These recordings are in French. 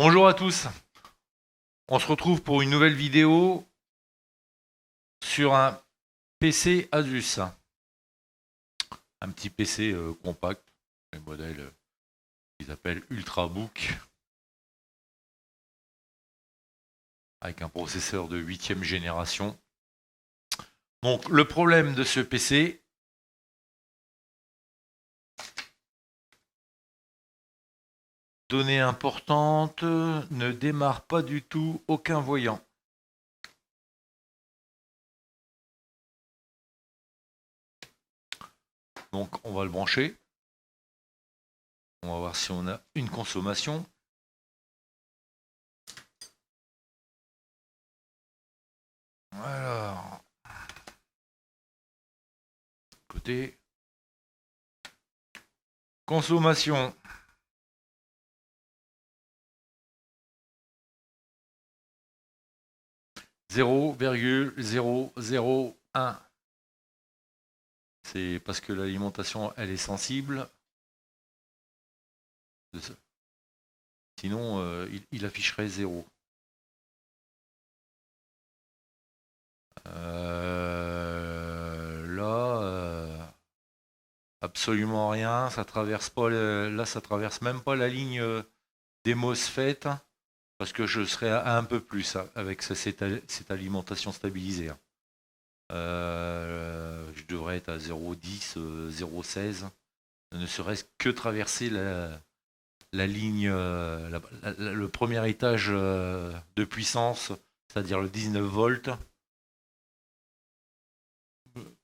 Bonjour à tous, on se retrouve pour une nouvelle vidéo sur un PC Asus. Un petit PC compact, le modèle qu'ils appellent Ultrabook, avec un processeur de 8e génération. Donc le problème de ce PC, données importantes, ne démarre pas du tout aucun voyant. Donc on va le brancher. On va voir si on a une consommation. Alors, côté consommation. 0,001. C'est parce que l'alimentation, elle est sensible. Sinon, il afficherait 0. Là, absolument rien. Ça traverse pas. Là, ça traverse même pas la ligne des MOSFET parce que je serais à un peu plus avec cette alimentation stabilisée. Je devrais être à 0,10, 0,16. Ne serait-ce que traverser la ligne, le premier étage de puissance, c'est-à-dire le 19 volts,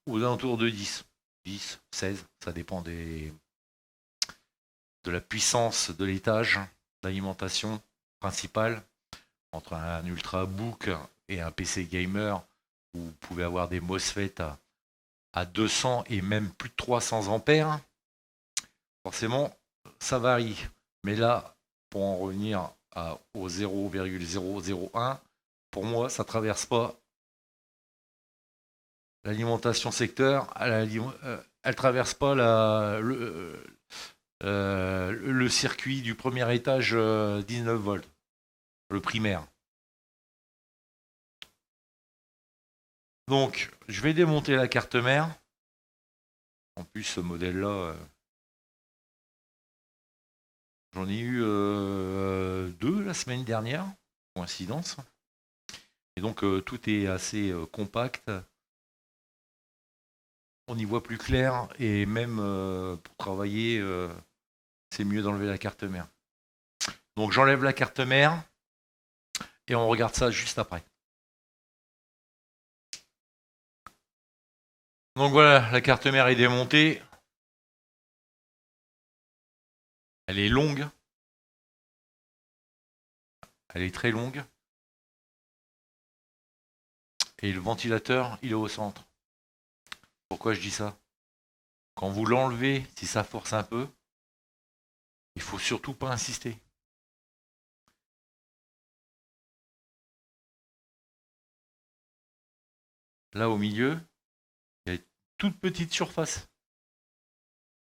aux alentours de 10. 10, 16, ça dépend de la puissance de l'étage d'alimentation principale. Entre un Ultrabook et un PC gamer, où vous pouvez avoir des MOSFET à 200 et même plus de 300 ampères, forcément, ça varie. Mais là, pour en revenir au 0,001, pour moi, ça ne traverse pas l'alimentation secteur, elle traverse pas le circuit du premier étage 19 volts, le primaire. Donc, je vais démonter la carte mère. En plus, ce modèle-là, j'en ai eu deux la semaine dernière, coïncidence. Et donc, tout est assez compact. On y voit plus clair et même pour travailler, c'est mieux d'enlever la carte mère. Donc, j'enlève la carte mère et on regarde ça juste après. Donc voilà, la carte mère est démontée. Elle est longue. Elle est très longue. Et le ventilateur, il est au centre. Pourquoi je dis ça? Quand vous l'enlevez, si ça force un peu, il faut surtout pas insister. Là au milieu, il y a une toute petite surface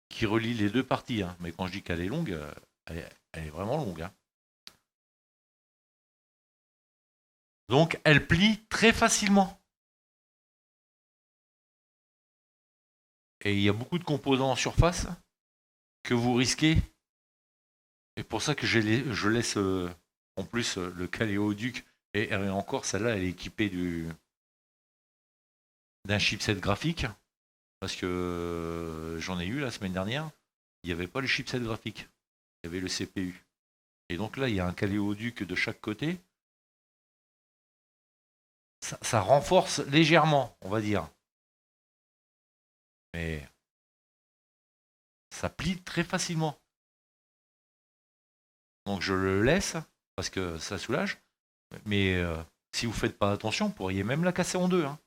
qui relie les deux parties. Hein. Mais quand je dis qu'elle est longue, elle est vraiment longue. Hein. Donc elle plie très facilement. Et il y a beaucoup de composants en surface que vous risquez. Et pour ça que je laisse en plus le Caléoduc. Et encore, celle-là, elle est équipée d'un chipset graphique. Parce que j'en ai eu la semaine dernière. Il n'y avait pas le chipset graphique. Il y avait le CPU. Et donc là, il y a un Caléoduc de chaque côté. Ça renforce légèrement, on va dire. Mais ça plie très facilement. Donc je le laisse parce que ça soulage. Mais si vous ne faites pas attention, vous pourriez même la casser en deux. Hein.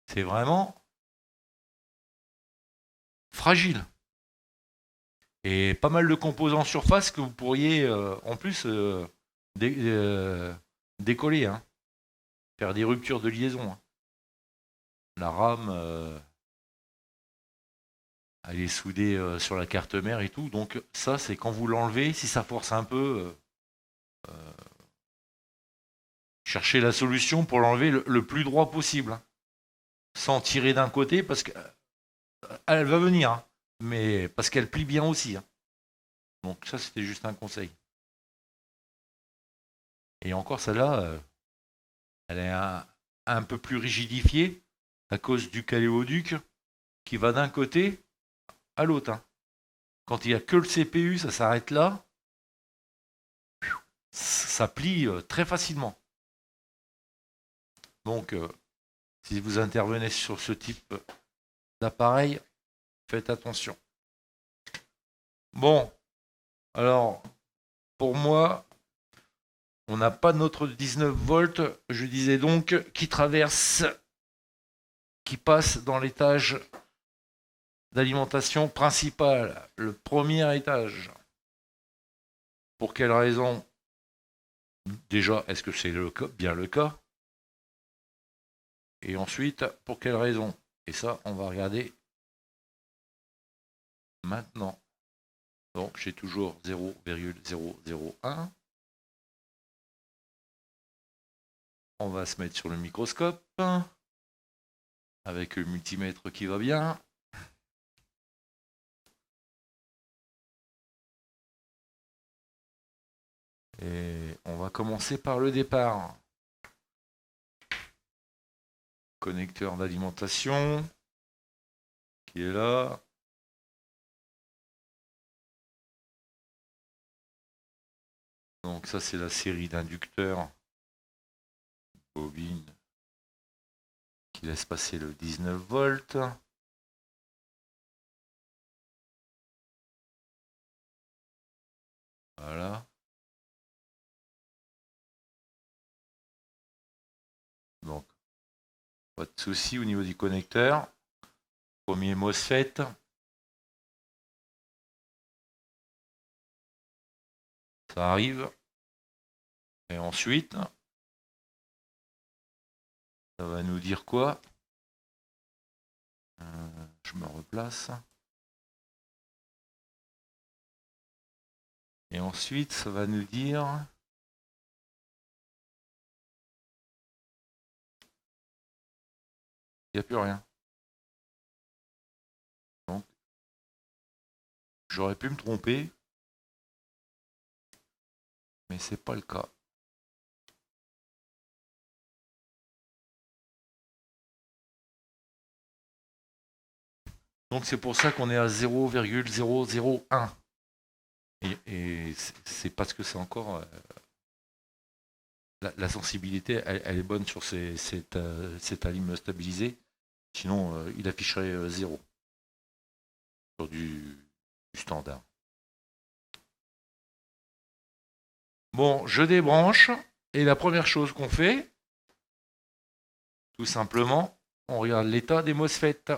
C'est vraiment fragile. Et pas mal de composants en surface que vous pourriez en plus décoller. Hein. Faire des ruptures de liaison. Hein. La RAM, Elle est soudée sur la carte mère et tout. Donc ça, c'est quand vous l'enlevez, si ça force un peu, cherchez la solution pour l'enlever le plus droit possible, hein, sans tirer d'un côté, parce qu'elle va venir, hein, mais parce qu'elle plie bien aussi, hein. Donc ça, c'était juste un conseil. Et encore, celle-là, elle est un peu plus rigidifiée à cause du caléoduc qui va d'un côté à l'autre, hein. Quand il n'y a que le CPU, ça s'arrête là, ça plie très facilement. Donc, si vous intervenez sur ce type d'appareil, faites attention. Bon, alors, pour moi, on n'a pas notre 19 volts, je disais donc, qui passe dans l'étage d'alimentation principale, le premier étage. Pour quelle raison? Déjà, est-ce que c'est bien le cas? Et ensuite, pour quelle raison? Et ça, on va regarder maintenant. Donc, j'ai toujours 0,001. On va se mettre sur le microscope, avec le multimètre qui va bien. Et on va commencer par le départ. Connecteur d'alimentation, qui est là. Donc ça, c'est la série d'inducteurs bobine qui laisse passer le 19 volts. Voilà. Donc, pas de souci au niveau du connecteur. Premier MOSFET. Ça arrive. Et ensuite, ça va nous dire quoi? Je me replace. Et ensuite, ça va nous dire... Il n'y a plus rien. Donc, j'aurais pu me tromper, mais c'est pas le cas. Donc c'est pour ça qu'on est à 0,001. Et c'est parce que c'est encore... la sensibilité, elle est bonne sur cet alim stabilisé. Sinon, il afficherait 0 sur du standard. Bon, je débranche. Et la première chose qu'on fait, tout simplement, on regarde l'état des MOSFET.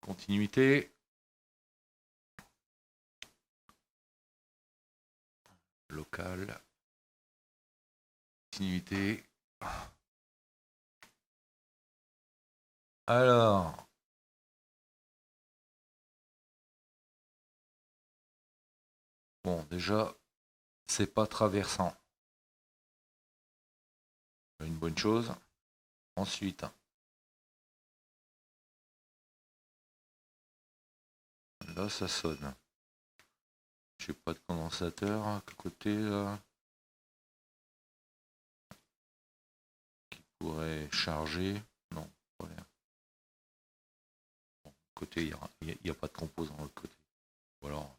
Continuité. Local. Continuité. Alors. Bon, déjà, c'est pas traversant. Une bonne chose. Ensuite. Là, ça sonne. J'ai pas de condensateur à côté là. Qui pourrait charger. Non, pas rien. Bon, côté, il n'y a pas de composant de l'autre côté. Ou alors,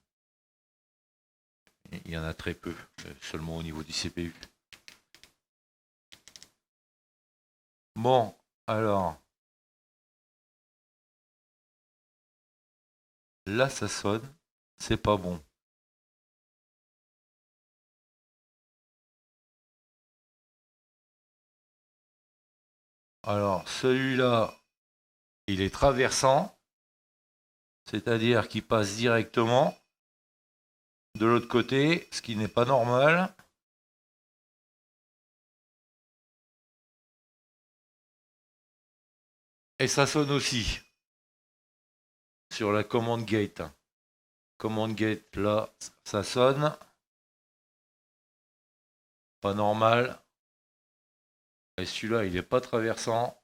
il y en a très peu, seulement au niveau du CPU. Bon, alors. Là, ça sonne. C'est pas bon. Alors, celui-là, il est traversant. C'est-à-dire qu'il passe directement de l'autre côté, ce qui n'est pas normal. Et ça sonne aussi. sur la commande gate. Commande gate, là, ça sonne. Pas normal. Et celui-là, il n'est pas traversant.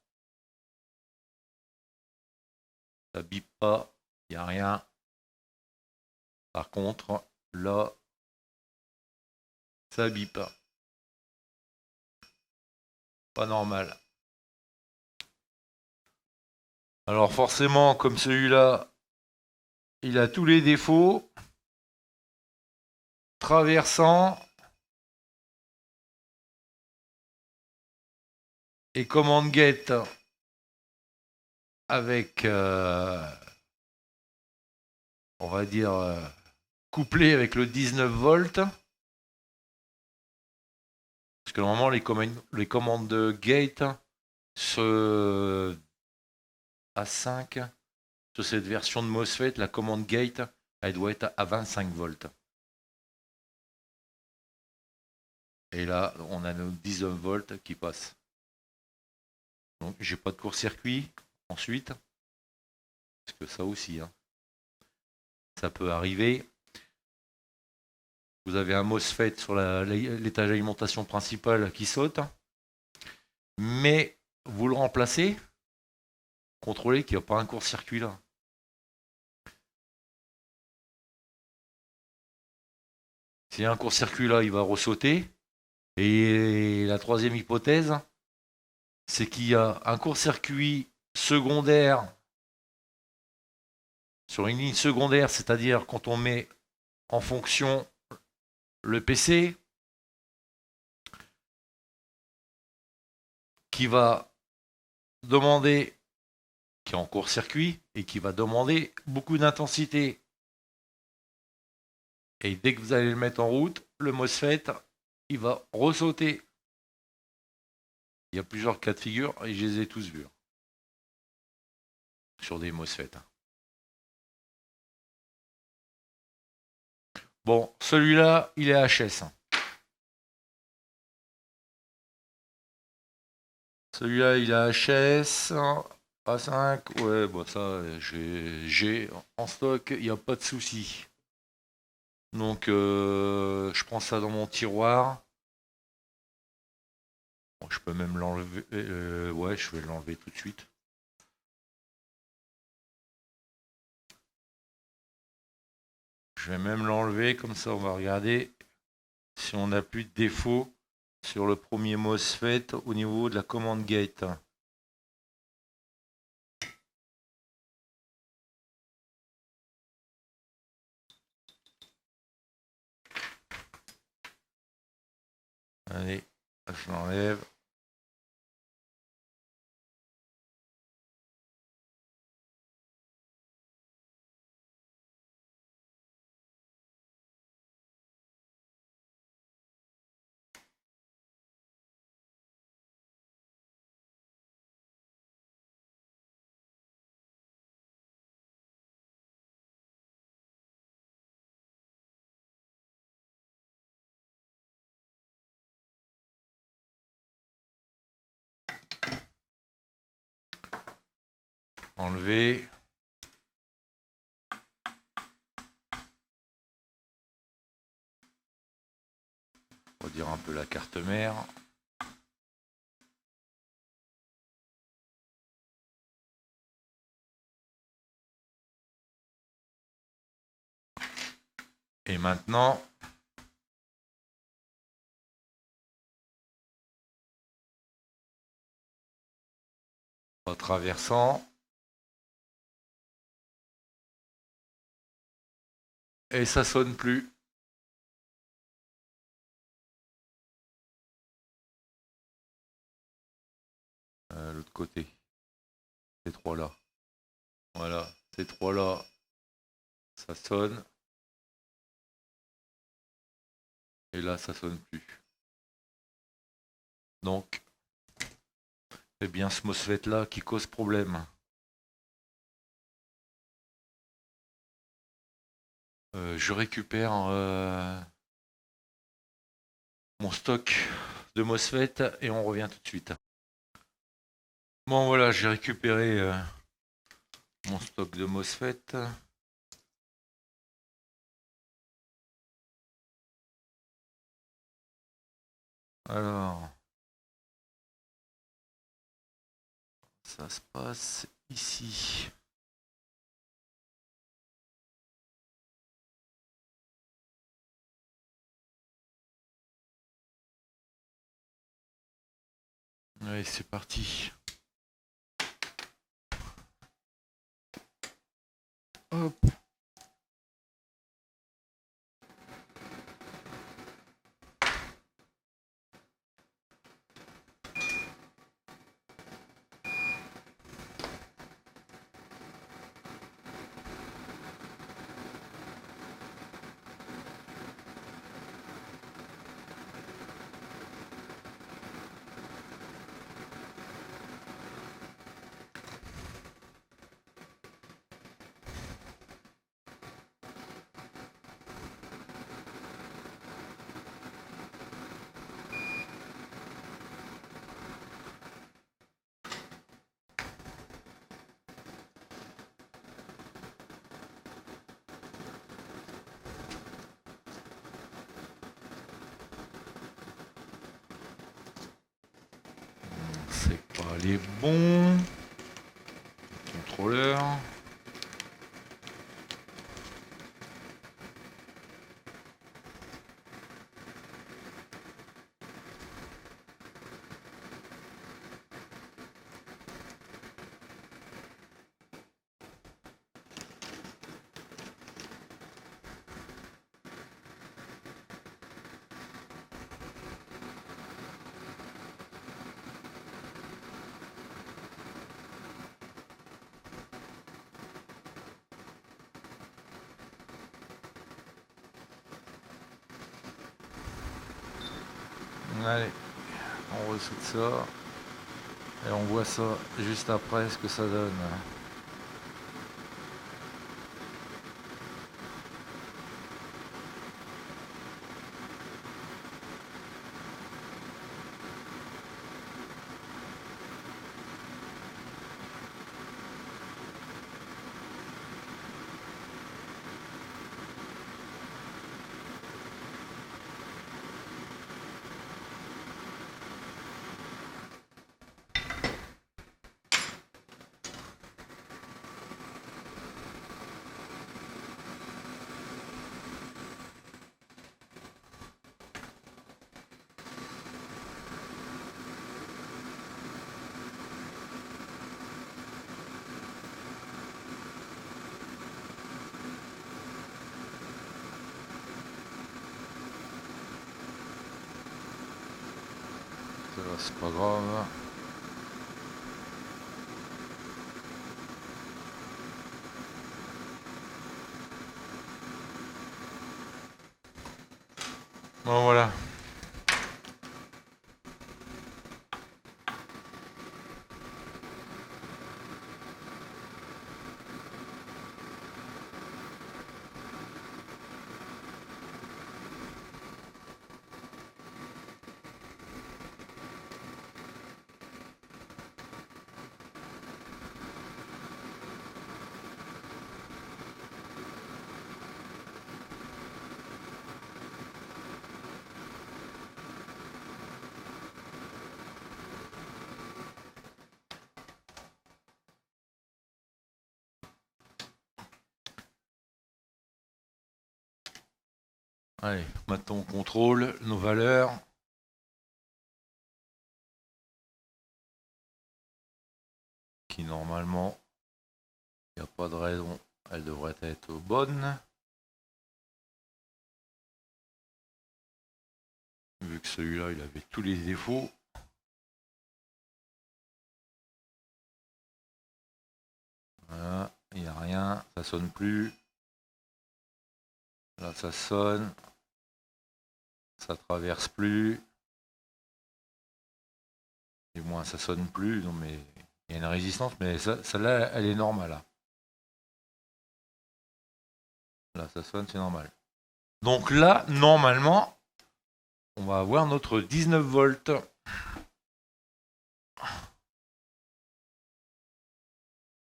Ça bip pas. Il n'y a rien. Par contre, là, ça bip. Pas normal. Alors forcément, comme celui-là, il a tous les défauts. Traversant. Et command gate avec, on va dire, couplé avec le 19 volts. Parce que normalement, les commandes de gate à 5, sur cette version de MOSFET, la commande gate, elle doit être à 25 volts. Et là, on a nos 19 volts qui passent. Donc, j'ai pas de court-circuit ensuite. Parce que ça aussi, hein, ça peut arriver. Vous avez un MOSFET sur l'étage d'alimentation principal qui saute. Mais vous le remplacez. Contrôlez qu'il n'y a pas un court-circuit là. S'il y a un court-circuit là, il va ressauter. Et la troisième hypothèse, c'est qu'il y a un court-circuit secondaire sur une ligne secondaire, c'est-à-dire quand on met en fonction le PC, qui va demander, qui est en court-circuit, et qui va demander beaucoup d'intensité. Et dès que vous allez le mettre en route, le MOSFET, il va ressauter. Il y a plusieurs cas de figure et je les ai tous vus. Sur des MOSFET. Bon, celui-là, il est HS. Celui-là, il est HS. A5, ouais, bon, ça, j'ai en stock, il n'y a pas de souci. Donc, je prends ça dans mon tiroir. Bon, je peux même l'enlever. Ouais, je vais l'enlever tout de suite. Je vais même l'enlever, comme ça on va regarder si on n'a plus de défaut sur le premier MOSFET au niveau de la commande gate. Allez, je l'enlève. Enlever. On va dire un peu la carte mère. Et maintenant, en traversant. Et ça sonne plus. L'autre côté. Ces trois-là. Voilà, ces trois-là, ça sonne. Et là, ça sonne plus. Donc, c'est bien ce MOSFET-là qui cause problème. Je récupère mon stock de MOSFET et on revient tout de suite. Bon voilà, j'ai récupéré mon stock de MOSFET. Alors, ça se passe ici. Allez, c'est parti. Hop. C'est pas les bons contrôleurs. Allez, on ressoute ça. Et on voit ça juste après ce que ça donne. Ça, c'est pas grave. Bon, voilà. Allez, maintenant on contrôle nos valeurs. Qui normalement, il n'y a pas de raison, elles devraient être bonnes. Vu que celui-là, il avait tous les défauts. Voilà, il n'y a rien, ça sonne plus. Là, ça sonne. Ça traverse plus. Et moins, ça sonne plus. Non, mais il y a une résistance, mais celle-là, elle est normale. Là, ça sonne, c'est normal. Donc là, normalement, on va avoir notre 19 volts.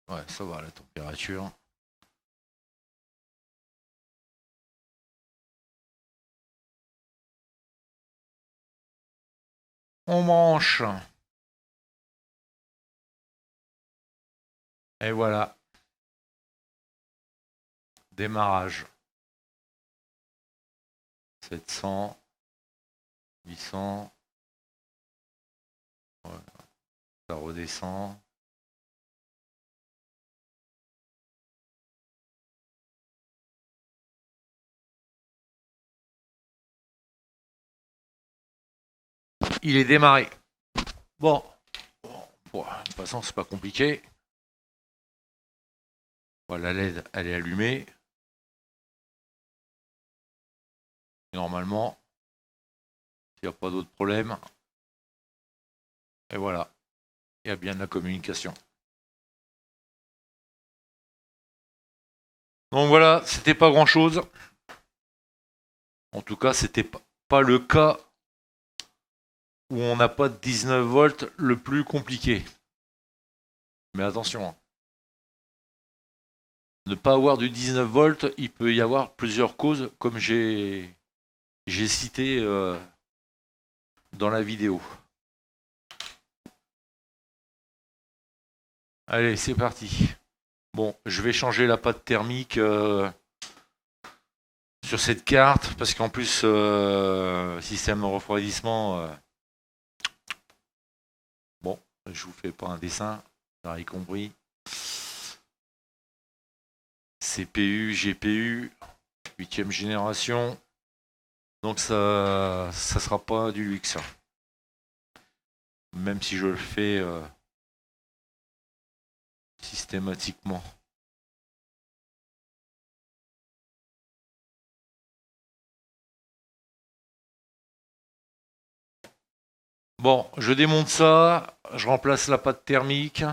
Ouais, ça va la température. On branche. Et voilà, démarrage. 700, 800, ouais, ça redescend. Il est démarré. Bon, de toute façon, c'est pas compliqué. Voilà, la LED, elle est allumée. Et normalement, il n'y a pas d'autre problème. Et voilà, il y a bien de la communication. Donc voilà, c'était pas grand chose. En tout cas, c'était pas le cas où on n'a pas de 19 volts le plus compliqué. Mais attention, hein. Ne pas avoir du 19 volts, il peut y avoir plusieurs causes, comme j'ai cité dans la vidéo. Allez, c'est parti. Bon, je vais changer la pâte thermique sur cette carte, parce qu'en plus, système de refroidissement, bon, je vous fais pas un dessin, vous aurez compris. CPU, GPU, 8e génération. Donc ça sera pas du luxe. Même si je le fais systématiquement. Bon, je démonte ça, je remplace la pâte thermique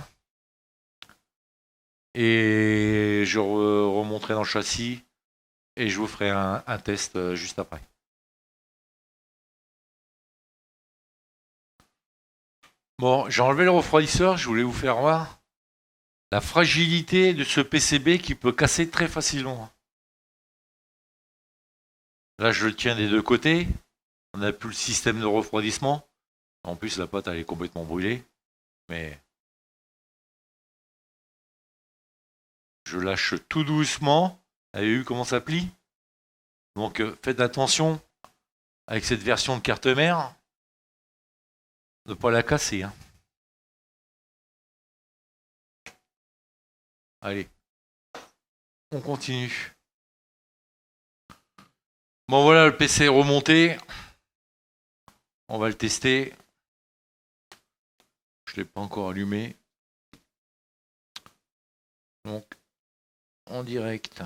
et je remonterai dans le châssis et je vous ferai un test juste après. Bon, j'ai enlevé le refroidisseur, je voulais vous faire voir la fragilité de ce PCB qui peut casser très facilement. Là, je le tiens des deux côtés, on n'a plus le système de refroidissement. En plus, la pâte, elle est complètement brûlée, mais je lâche tout doucement. Vous avez vu comment ça plie? Donc faites attention avec cette version de carte mère, ne pas la casser, hein. Allez, on continue. Bon voilà, le PC est remonté. On va le tester. Je ne l'ai pas encore allumé. Donc, en direct.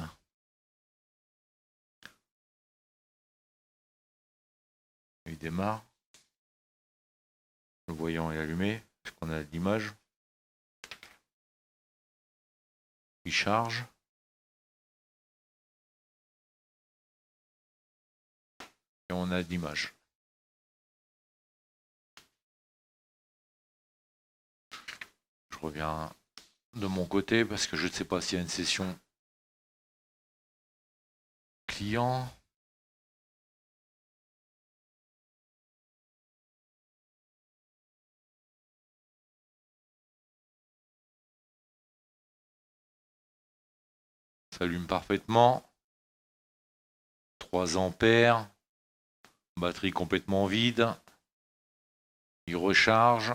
Il démarre. Le voyant est allumé. Est-ce qu'on a l'image? Il charge. Et on a l'image. Je reviens de mon côté parce que je ne sais pas s'il y a une session client. Ça s'allume parfaitement. 3 ampères. Batterie complètement vide. Il recharge.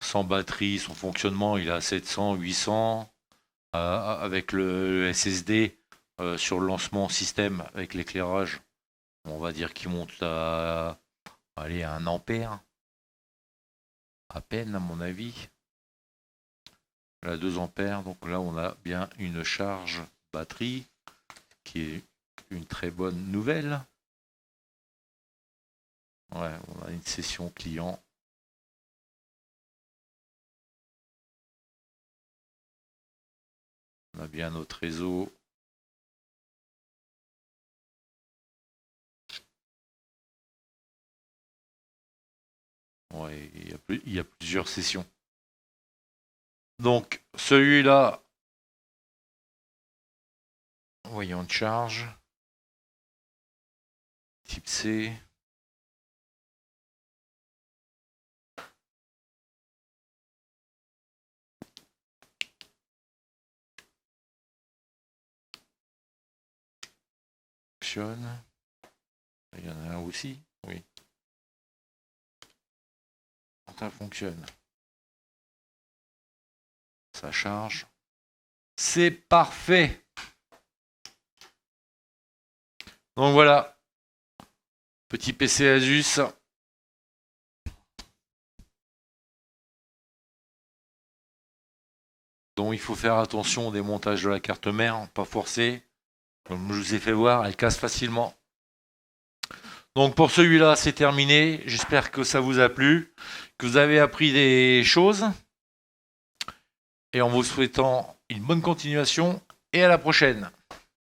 Sans batterie, son fonctionnement, il est à 700, 800. Avec le SSD sur le lancement système, avec l'éclairage, on va dire qu'il monte à, allez, à 1 ampère. À peine, à mon avis. Là, 2 ampères. Donc là, on a bien une charge batterie qui est une très bonne nouvelle. Ouais, on a une session client. On a bien notre réseau. Ouais, il y a plusieurs sessions. Donc, celui-là, voyons de charge, type C. Fonctionne. Il y en a un aussi, oui. Ça fonctionne. Ça charge. C'est parfait. Donc voilà. Petit PC Asus. Donc il faut faire attention au démontage de la carte mère, pas forcer. Comme je vous ai fait voir, elle casse facilement. Donc pour celui-là, c'est terminé. J'espère que ça vous a plu, que vous avez appris des choses. Et en vous souhaitant une bonne continuation et à la prochaine.